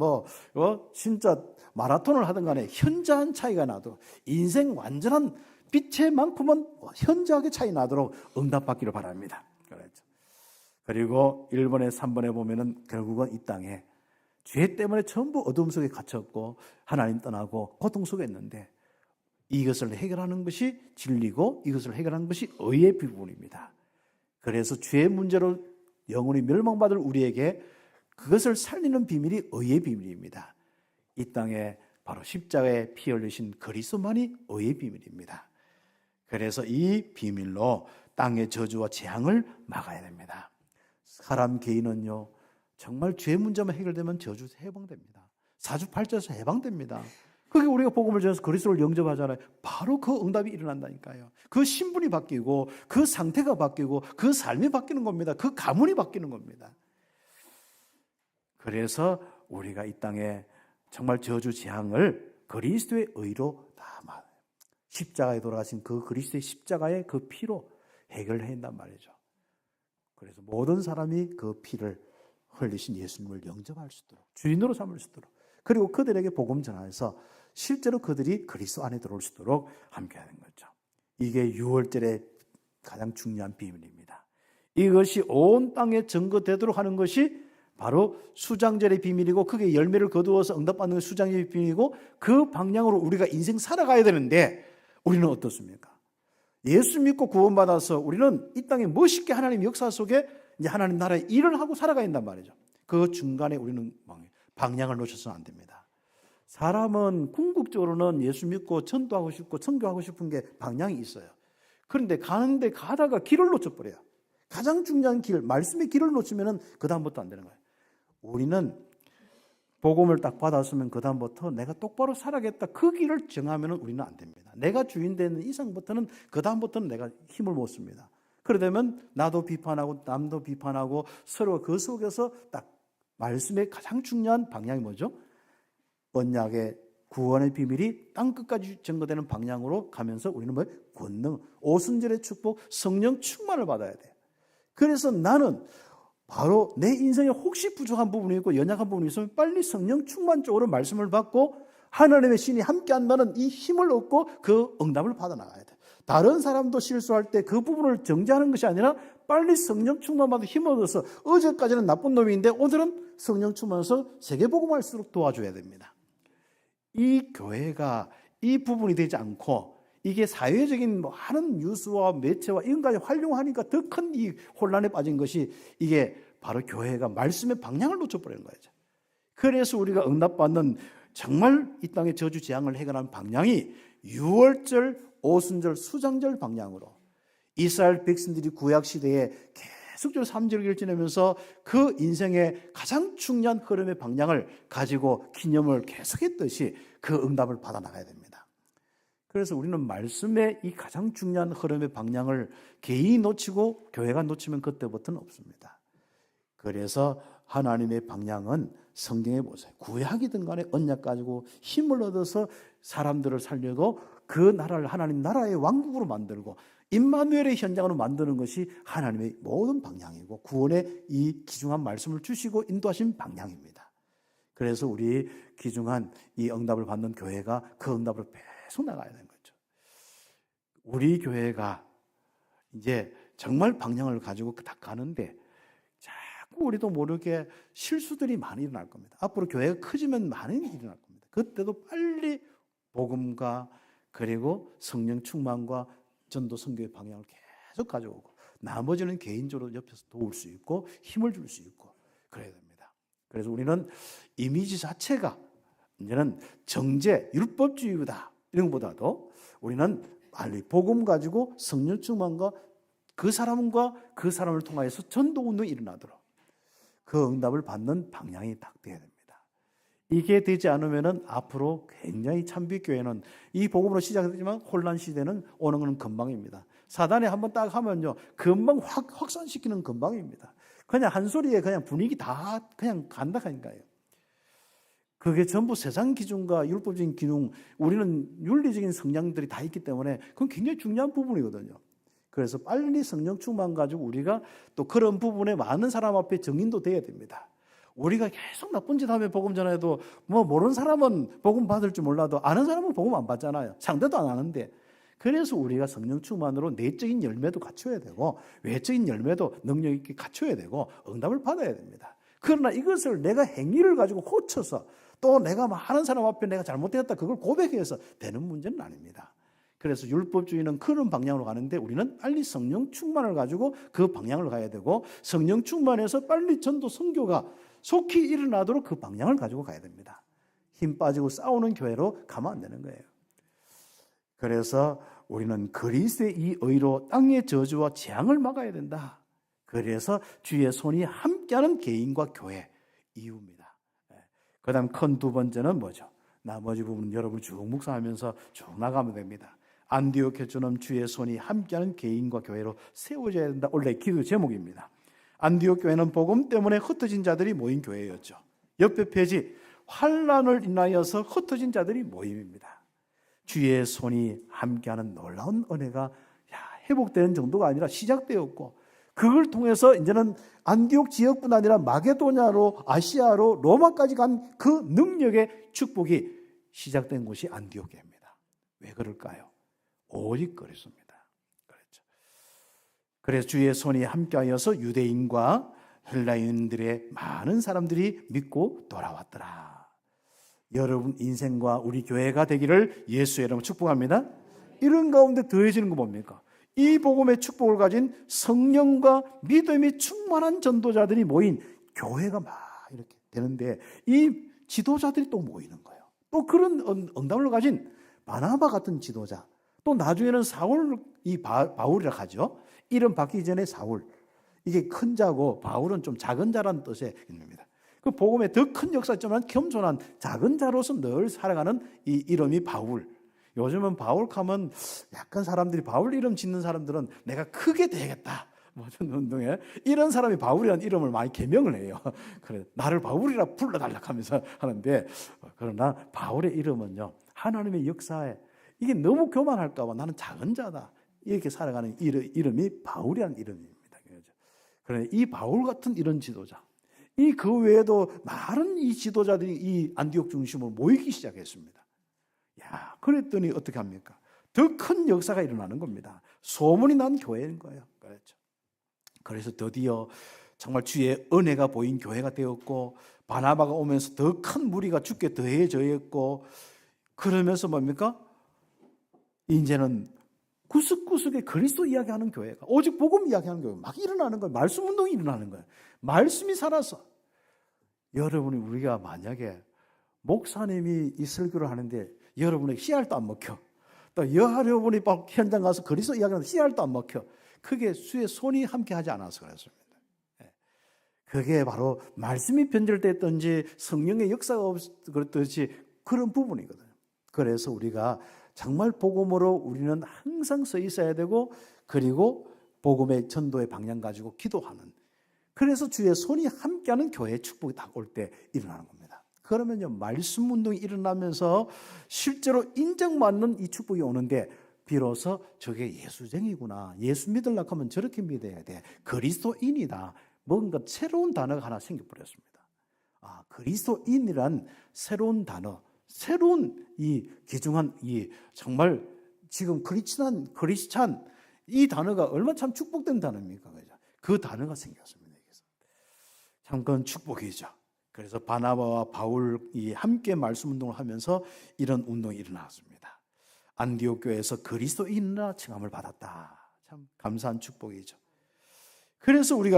B: 진짜 마라톤을 하든 간에 현저한 차이가 나도록 인생 완전한 빛의 만큼은 현저하게 차이 나도록 응답받기를 바랍니다. 그렇죠. 그리고 1번에 3번에 보면은 결국은 이 땅에 죄 때문에 전부 어둠 속에 갇혔고 하나님 떠나고 고통 속에 있는데 이것을 해결하는 것이 진리고 이것을 해결하는 것이 의의 부분입니다. 그래서 죄의 문제로 영원히 멸망받을 우리에게 그것을 살리는 비밀이 의의 비밀입니다. 이 땅에 바로 십자가에 피 흘리신 그리스도만이 의의 비밀입니다. 그래서 이 비밀로 땅의 저주와 재앙을 막아야 됩니다. 사람 개인은요 정말 죄 문제만 해결되면 저주에서 해방됩니다. 사주팔자에서 해방됩니다. 그게 우리가 복음을 전해서 그리스도를 영접하잖아요. 바로 그 응답이 일어난다니까요. 그 신분이 바뀌고 그 상태가 바뀌고 그 삶이 바뀌는 겁니다. 그 가문이 바뀌는 겁니다. 그래서 우리가 이 땅에 정말 저주 재앙을 그리스도의 의로 다 십자가에 돌아가신 그 그리스도의 십자가의 그 피로 해결한단 말이죠. 그래서 모든 사람이 그 피를 흘리신 예수님을 영접할 수 있도록 주인으로 삼을 수 있도록 그리고 그들에게 복음 전하여서 실제로 그들이 그리스도 안에 들어올 수 있도록 함께하는 거죠. 이게 유월절의 가장 중요한 비밀입니다. 이것이 온 땅에 증거되도록 하는 것이 바로 수장절의 비밀이고 그게 열매를 거두어서 응답받는 것이 수장절의 비밀이고 그 방향으로 우리가 인생 살아가야 되는데 우리는 어떻습니까? 예수 믿고 구원받아서 우리는 이 땅에 멋있게 하나님 역사 속에 이제 하나님 나라의 일을 하고 살아가야 한단 말이죠. 그 중간에 우리는 방향을 놓쳐서는 안 됩니다. 사람은 궁극적으로는 예수 믿고 전도하고 싶고 선교하고 싶은 게 방향이 있어요. 그런데 가는데 가다가 길을 놓쳐버려요. 가장 중요한 길, 말씀의 길을 놓치면 그 다음부터 안 되는 거예요. 우리는 복음을 딱 받았으면 그 다음부터 내가 똑바로 살아야겠다. 그 길을 정하면 우리는 안 됩니다. 내가 주인 되는 이상부터는 그 다음부터는 내가 힘을 못 씁니다. 그러다면 나도 비판하고 남도 비판하고 서로 그 속에서 딱 말씀의 가장 중요한 방향이 뭐죠? 언약의 구원의 비밀이 땅끝까지 증거되는 방향으로 가면서 우리는 권능, 오순절의 축복, 성령 충만을 받아야 돼요. 그래서 나는 바로 내 인생에 혹시 부족한 부분이 있고 연약한 부분이 있으면 빨리 성령 충만 쪽으로 말씀을 받고 하나님의 신이 함께한다는 이 힘을 얻고 그 응답을 받아나가야 돼. 다른 사람도 실수할 때 그 부분을 정죄하는 것이 아니라 빨리 성령 충만 받아 힘을 얻어서 어제까지는 나쁜 놈인데 오늘은 성령 충만해서 세계복음할 수 있도록 도와줘야 됩니다. 이 교회가 이 부분이 되지 않고 이게 사회적인 많은 뉴스와 매체와 이런까지 활용하니까 더 큰 이 혼란에 빠진 것이 이게 바로 교회가 말씀의 방향을 놓쳐버리는 거죠. 그래서 우리가 응답받는 정말 이 땅의 저주 재앙을 해결하는 방향이 유월절, 오순절, 수장절 방향으로 이스라엘 백성들이 구약 시대에 계속적으로 3절기를 지내면서 그 인생의 가장 중요한 흐름의 방향을 가지고 기념을 계속했듯이 그 응답을 받아 나가야 됩니다. 그래서 우리는 말씀의 이 가장 중요한 흐름의 방향을 개인이 놓치고 교회가 놓치면 그때부터는 없습니다. 그래서 하나님의 방향은 성경에 보세요. 구약이든 간에 언약 가지고 힘을 얻어서 사람들을 살려도 그 나라를 하나님 나라의 왕국으로 만들고 임마누엘의 현장으로 만드는 것이 하나님의 모든 방향이고 구원의 이 귀중한 말씀을 주시고 인도하신 방향입니다. 그래서 우리 귀중한 이 응답을 받는 교회가 그 응답으로 계속 나가야 되는 거죠. 우리 교회가 이제 정말 방향을 가지고 딱 가는데 자꾸 우리도 모르게 실수들이 많이 일어날 겁니다. 앞으로 교회가 커지면 많은 일이 일어날 겁니다. 그때도 빨리 복음과 그리고 성령 충만과 전도 선교의 방향을 계속 가져오고 나머지는 개인적으로 옆에서 도울 수 있고 힘을 줄 수 있고 그래야 됩니다. 그래서 우리는 이미지 자체가 이제는 정죄, 율법주의다 이런 것보다도 우리는 빨리 복음 가지고 성령 충만과 그 사람과 그 사람을 통하여서 전도 운동이 일어나도록 그 응답을 받는 방향이 딱 돼야 됩니다. 이게 되지 않으면은 앞으로 굉장히 참빛교회는 이 복음으로 시작했지만 혼란 시대는 오는 건 금방입니다. 사단이 한번 딱 하면요 금방 확산시키는 금방입니다. 그냥 한 소리에 그냥 분위기 다 그냥 간다 하니까요. 그게 전부 세상 기준과 율법적인 기준, 우리는 윤리적인 성향들이 다 있기 때문에 그건 굉장히 중요한 부분이거든요. 그래서 빨리 성령 충만 가지고 우리가 또 그런 부분에 많은 사람 앞에 정인도 돼야 됩니다. 우리가 계속 나쁜 짓 하면 복음 전해도 뭐 모르는 사람은 복음 받을 줄 몰라도 아는 사람은 복음 안 받잖아요. 상대도 안 하는데. 그래서 우리가 성령 충만으로 내적인 열매도 갖춰야 되고 외적인 열매도 능력 있게 갖춰야 되고 응답을 받아야 됩니다. 그러나 이것을 내가 행위를 가지고 고쳐서 또 내가 많은 사람 앞에 내가 잘못되었다 그걸 고백해서 되는 문제는 아닙니다. 그래서 율법주의는 그런 방향으로 가는데 우리는 빨리 성령 충만을 가지고 그 방향을 가야 되고 성령 충만해서 빨리 전도 선교가 속히 일어나도록 그 방향을 가지고 가야 됩니다. 힘 빠지고 싸우는 교회로 가면 안 되는 거예요. 그래서 우리는 그리스도의 이 의로 땅의 저주와 재앙을 막아야 된다. 그래서 주의 손이 함께하는 개인과 교회 이유입니다. 그 다음 큰 두 번째는 뭐죠? 나머지 부분은 여러분 쭉 묵상하면서 쭉 나가면 됩니다. 안디옥교회처럼 주의 손이 함께하는 개인과 교회로 세워져야 된다. 원래 기도 제목입니다. 안디옥 교회는 복음 때문에 흩어진 자들이 모인 교회였죠. 옆에 페이지 환난을 인하여서 흩어진 자들이 모임입니다. 주의 손이 함께하는 놀라운 은혜가 회복되는 정도가 아니라 시작되었고 그걸 통해서 이제는 안디옥 지역뿐 아니라 마게도냐로 아시아로 로마까지 간 그 능력의 축복이 시작된 곳이 안디옥 교회입니다. 왜 그럴까요? 오직 그리스도입니다. 그렇죠. 그래서 주의 손이 함께하여서 유대인과 헬라인들의 많은 사람들이 믿고 돌아왔더라. 여러분 인생과 우리 교회가 되기를 예수의 이름으로 축복합니다. 이런 가운데 더해지는 거 뭡니까? 이 복음의 축복을 가진 성령과 믿음이 충만한 전도자들이 모인 교회가 막 이렇게 되는데 이 지도자들이 또 모이는 거예요. 또 그런 응답을 가진 바나바 같은 지도자, 또 나중에는 사울, 바울이라고 하죠. 이름 바뀌기 전에 사울. 이게 큰 자고 바울은 좀 작은 자라는 뜻의 의미입니다. 그 복음의 더 큰 역사지만 겸손한 작은 자로서 늘 살아가는 이 이름이 바울. 요즘은 바울 하면 약간 사람들이 바울 이름 짓는 사람들은 내가 크게 되겠다. 모든 운동에 이런 사람이 바울이라는 이름을 많이 개명을 해요. 그래 나를 바울이라 불러달라 하면서 하는데 그러나 바울의 이름은요 하나님의 역사에 이게 너무 교만할까 봐 나는 작은 자다 이렇게 살아가는 이름이 바울이라는 이름입니다. 그러나 이 바울 같은 이런 지도자 이 그 외에도 많은 이 지도자들이 이 안디옥 중심으로 모이기 시작했습니다. 야, 그랬더니 어떻게 합니까? 더 큰 역사가 일어나는 겁니다. 소문이 난 교회인 거예요. 그렇죠. 그래서 드디어 정말 주의 은혜가 보인 교회가 되었고 바나바가 오면서 더 큰 무리가 주께 더해져있고 그러면서 뭡니까? 이제는 구석구석에 그리스도 이야기하는 교회가 오직 복음 이야기하는 교회가 막 일어나는 거예요. 말씀 운동이 일어나는 거예요. 말씀이 살아서 여러분이 우리가 만약에 목사님이 이 설교를 하는데 여러분에게 씨알도 안 먹혀. 또 여러분이 현장 가서 그리스도 이야기하는데 씨알도 안 먹혀. 그게 주의 손이 함께 하지 않아서 그렇습니다. 그게 바로 말씀이 변절됐든지 성령의 역사가 그렇듯이 그런 부분이거든요. 그래서 우리가 정말 복음으로 우리는 항상 서 있어야 되고, 그리고 복음의 전도의 방향 가지고 기도하는, 그래서 주의 손이 함께하는 교회의 축복이 딱 올 때 일어나는 겁니다. 그러면요, 말씀 운동이 일어나면서 실제로 인정받는 이 축복이 오는데, 비로소 저게 예수쟁이구나, 예수 믿으려고 하면 저렇게 믿어야 돼, 그리스도인이다, 뭔가 새로운 단어가 하나 생겨버렸습니다. 그리스도인이란 새로운 단어, 새로운 이 귀중한 이 정말 지금 크리스찬 이 단어가 얼마나 참 축복된 단어입니까? 그죠? 그 단어가 생겼습니다. 참 그건 축복이죠. 그래서 바나바와 바울이 함께 말씀 운동을 하면서 이런 운동이 일어났습니다. 안디옥 교회에서 그리스도인이라 칭함을 받았다. 참 감사한 축복이죠. 그래서 우리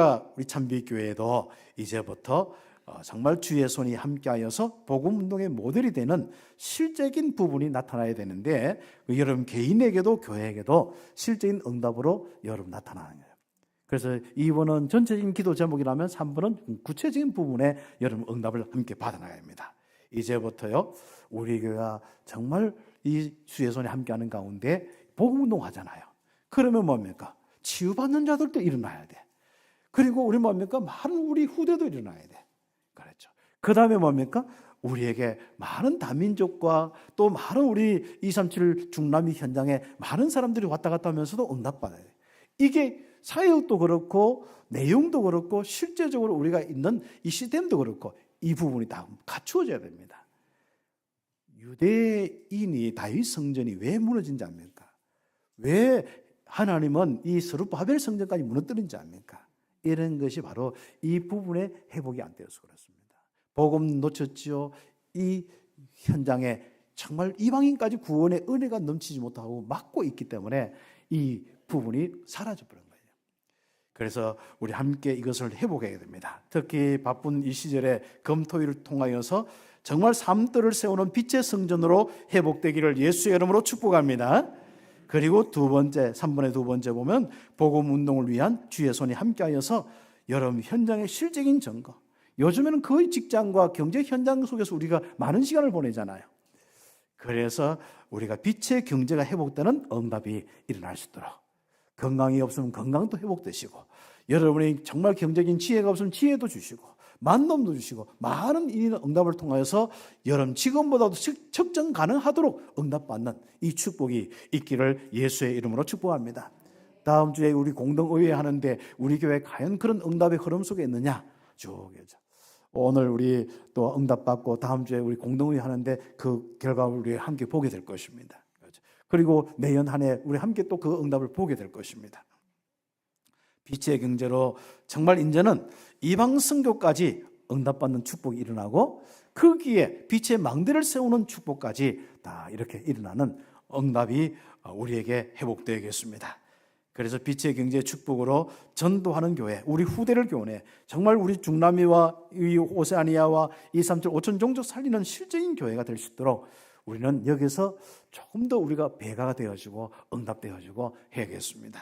B: 참비교회도 이제부터 정말 주의 손이 함께하여서 복음 운동의 모델이 되는 실제적인 부분이 나타나야 되는데, 여러분 개인에게도 교회에게도 실제적인 응답으로 여러분 나타나는 거예요. 그래서 2번은 전체적인 기도 제목이라면 3번은 구체적인 부분에 여러분 응답을 함께 받아나가야 합니다. 이제부터요, 우리 교회가 정말 이 주의 손이 함께하는 가운데 복음 운동하잖아요. 그러면 뭡니까? 치유받는 자들도 일어나야 돼. 그리고 우리 뭡니까? 많은 우리 후대도 일어나야 돼. 그렇죠. 그 다음에 뭡니까? 우리에게 많은 다민족과 또 많은 우리 237 중남미 현장에 많은 사람들이 왔다 갔다 하면서도 응답받아야 돼. 이게 사역도 그렇고 내용도 그렇고 실제적으로 우리가 있는 이 시스템도 그렇고 이 부분이 다 갖추어져야 됩니다. 유대인이 다윗 성전이 왜 무너진지 압니까? 왜 하나님은 이 스룹바벨 성전까지 무너뜨린지 압니까? 이런 것이 바로 이 부분에 회복이 안 되어서 그렇습니다. 복음 놓쳤지요. 이 현장에 정말 이방인까지 구원의 은혜가 넘치지 못하고 막고 있기 때문에 이 부분이 사라져버린 거예요. 그래서 우리 함께 이것을 회복해야 됩니다. 특히 바쁜 이 시절에 금토일을 통하여서 정말 삶들을 세우는 빛의 성전으로 회복되기를 예수의 이름으로 축복합니다. 그리고 3번의 두 번째 보면 복음 운동을 위한 주의 손이 함께하여서 여러분 현장의 실적인 증거. 요즘에는 거의 직장과 경제 현장 속에서 우리가 많은 시간을 보내잖아요. 그래서 우리가 빛의 경제가 회복되는 응답이 일어날 수 있도록, 건강이 없으면 건강도 회복되시고, 여러분이 정말 경제적인 지혜가 없으면 지혜도 주시고, 만남도 주시고, 많은 응답을 통하여서 여러분 지금보다도 측정 가능하도록 응답받는 이 축복이 있기를 예수의 이름으로 축복합니다. 다음 주에 우리 공동의회 하는데 우리 교회 과연 그런 응답의 흐름 속에 있느냐? 오늘 우리 또 응답받고 다음 주에 우리 공동의회 하는데 그 결과를 우리 함께 보게 될 것입니다. 그리고 내년 한 해 우리 함께 또 그 응답을 보게 될 것입니다. 빛의 경제로 정말 이제는 이방 선교까지 응답받는 축복이 일어나고, 거기에 빛의 망대를 세우는 축복까지 다 이렇게 일어나는 응답이 우리에게 회복되겠습니다. 그래서 빛의 경제 축복으로 전도하는 교회, 우리 후대를 교훈해 정말 우리 중남미와 이 오세아니아와 237 5천 종족 살리는 실제인 교회가 될 수 있도록 우리는 여기서 조금 더 우리가 배가가 되어지고 응답되어지고 해야겠습니다.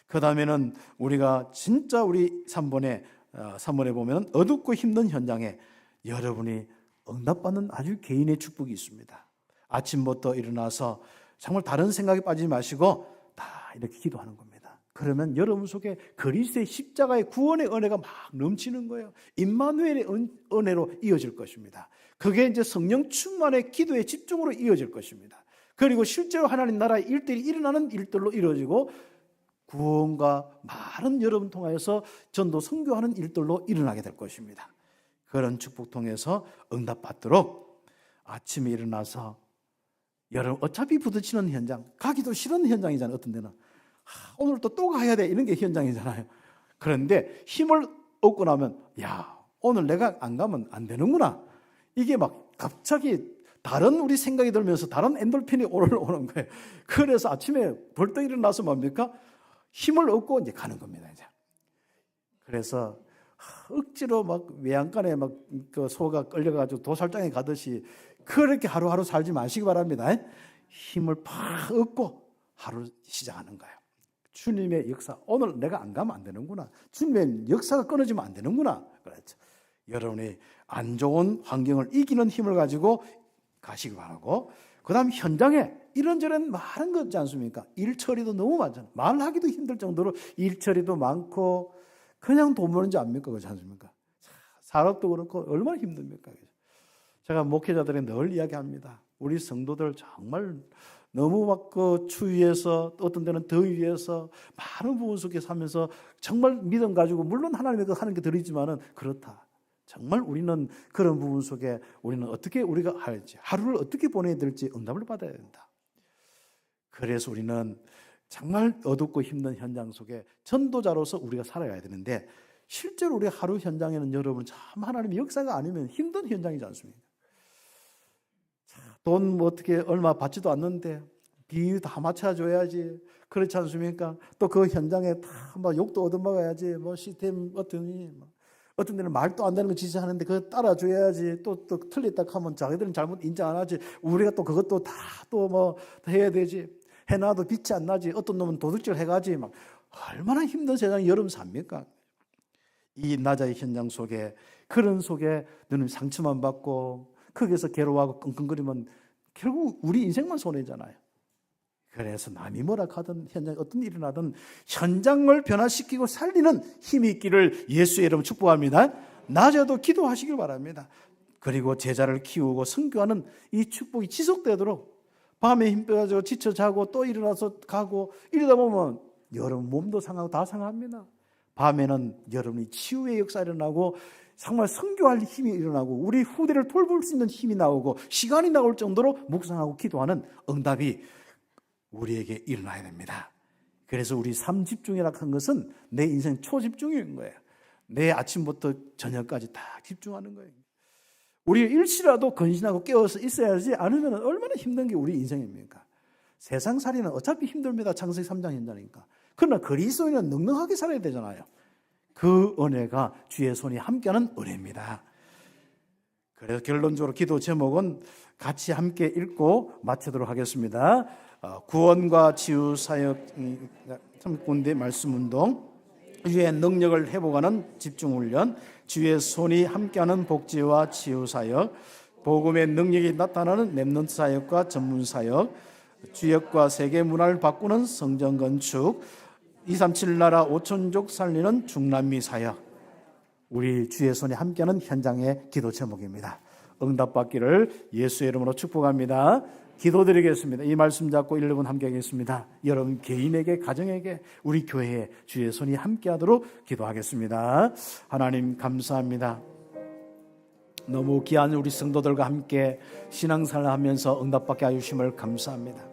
B: 그 다음에는 우리가 진짜 우리 3번에 보면 어둡고 힘든 현장에 여러분이 응답받는 아주 개인의 축복이 있습니다. 아침부터 일어나서 정말 다른 생각에 빠지지 마시고 다 이렇게 기도하는 겁니다. 그러면 여러분 속에 그리스도의 십자가의 구원의 은혜가 막 넘치는 거예요. 임마누엘의 은혜로 이어질 것입니다. 그게 이제 성령 충만의 기도의 집중으로 이어질 것입니다. 그리고 실제로 하나님 나라의 일들이 일어나는 일들로 이루어지고, 구원과 많은 여러분 통하여서 전도 선교하는 일들로 일어나게 될 것입니다. 그런 축복 통해서 응답받도록 아침에 일어나서, 여러분 어차피 부딪히는 현장, 가기도 싫은 현장이잖아요. 어떤 데는 오늘 또 가야 돼 이런 게 현장이잖아요. 그런데 힘을 얻고 나면 오늘 내가 안 가면 안 되는구나, 이게 막 갑자기 다른 우리 생각이 들면서 다른 엔돌핀이 올라오는 거예요. 그래서 아침에 벌떡 일어나서 뭡니까? 힘을 얻고 이제 가는 겁니다. 이제. 그래서 억지로 막 외양간에 막 그 소가 끌려가지고 도살장에 가듯이 그렇게 하루하루 살지 마시기 바랍니다. 힘을 팍 얻고 하루 시작하는 거예요. 주님의 역사, 오늘 내가 안 가면 안 되는구나. 주님의 역사가 끊어지면 안 되는구나. 그렇죠. 여러분이 안 좋은 환경을 이기는 힘을 가지고 가시기 바라고, 그 다음 현장에 이런저런 많은 거 있지 않습니까? 일 처리도 너무 많잖아요. 말하기도 힘들 정도로 일 처리도 많고, 그냥 돈 버는 줄 압니까? 그렇지 않습니까? 산업도 그렇고 얼마나 힘듭니까? 제가 목회자들이 늘 이야기합니다. 우리 성도들 정말 너무 막 그 추위에서, 어떤 데는 더위에서 많은 부분 속에 살면서 정말 믿음 가지고, 물론 하나님의 그 하는 게 들이지만은 그렇다. 정말 우리는 그런 부분 속에 우리는 어떻게 우리가 할지, 하루를 어떻게 보내야 될지 응답을 받아야 된다. 그래서 우리는 정말 어둡고 힘든 현장 속에 전도자로서 우리가 살아가야 되는데, 실제로 우리 하루 현장에는 여러분 참 하나님의 역사가 아니면 힘든 현장이지 않습니까? 돈 뭐 어떻게 얼마 받지도 않는데 비 다 맞춰줘야지, 그렇지 않습니까? 또 그 현장에 다 막 욕도 얻어먹어야지, 뭐 시스템 어떤 데는 말도 안 되는 거 지시하는데 그거 따라줘야지, 또 틀렸다 하면 자기들은 잘못 인정 안 하지, 우리가 또 그것도 다 또 뭐 해야 되지, 해놔도 빛이 안 나지, 어떤 놈은 도둑질 해가지, 막 얼마나 힘든 세상에 여러분 삽니까? 이 나자의 현장 속에, 그런 속에 너는 상처만 받고 거기서 괴로워하고 끙끙거리면 결국 우리 인생만 손해잖아요. 그래서 남이 뭐라 하든 현장에 어떤 일이 나든 현장을 변화시키고 살리는 힘이 있기를 예수의 이름으로 축복합니다. 낮에도 기도하시길 바랍니다. 그리고 제자를 키우고 선교하는 이 축복이 지속되도록, 밤에 힘 빼가지고 지쳐 자고 또 일어나서 가고 이러다 보면 여러분 몸도 상하고 다 상합니다. 밤에는 여러분이 치유의 역사가 일어나고 정말 선교할 힘이 일어나고 우리 후대를 돌볼 수 있는 힘이 나오고 시간이 나올 정도로 묵상하고 기도하는 응답이 우리에게 일어나야 됩니다. 그래서 우리 삶 집중이라고 한 것은 내 인생 초집중인 거예요. 내 아침부터 저녁까지 다 집중하는 거예요. 우리 일시라도 건신하고 깨어서 있어야지, 않으면 얼마나 힘든 게 우리 인생입니까? 세상살이는 어차피 힘듭니다. 창세기 3장 현장이니까. 그러나 그리스도인은 넉넉하게 살아야 되잖아요. 그 은혜가 주의 손이 함께하는 은혜입니다. 그래서 결론적으로 기도 제목은 같이 함께 읽고 마치도록 하겠습니다. 구원과 치유 사역 군대 말씀 운동, 주의 능력을 회복하는 집중 훈련, 주의 손이 함께하는 복지와 치유 사역, 복음의 능력이 나타나는 렘넌트 사역과 전문 사역, 주역과 세계 문화를 바꾸는 성전 건축, 237 나라 5천족 살리는 중남미 사역, 우리 주의 손이 함께하는 현장의 기도 제목입니다. 응답받기를 예수의 이름으로 축복합니다. 기도드리겠습니다. 이 말씀 잡고 1분 함께 하겠습니다. 여러분 개인에게, 가정에게, 우리 교회에 주의 손이 함께하도록 기도하겠습니다. 하나님 감사합니다. 너무 귀한 우리 성도들과 함께 신앙생활을 하면서 응답받게 하심을 감사합니다.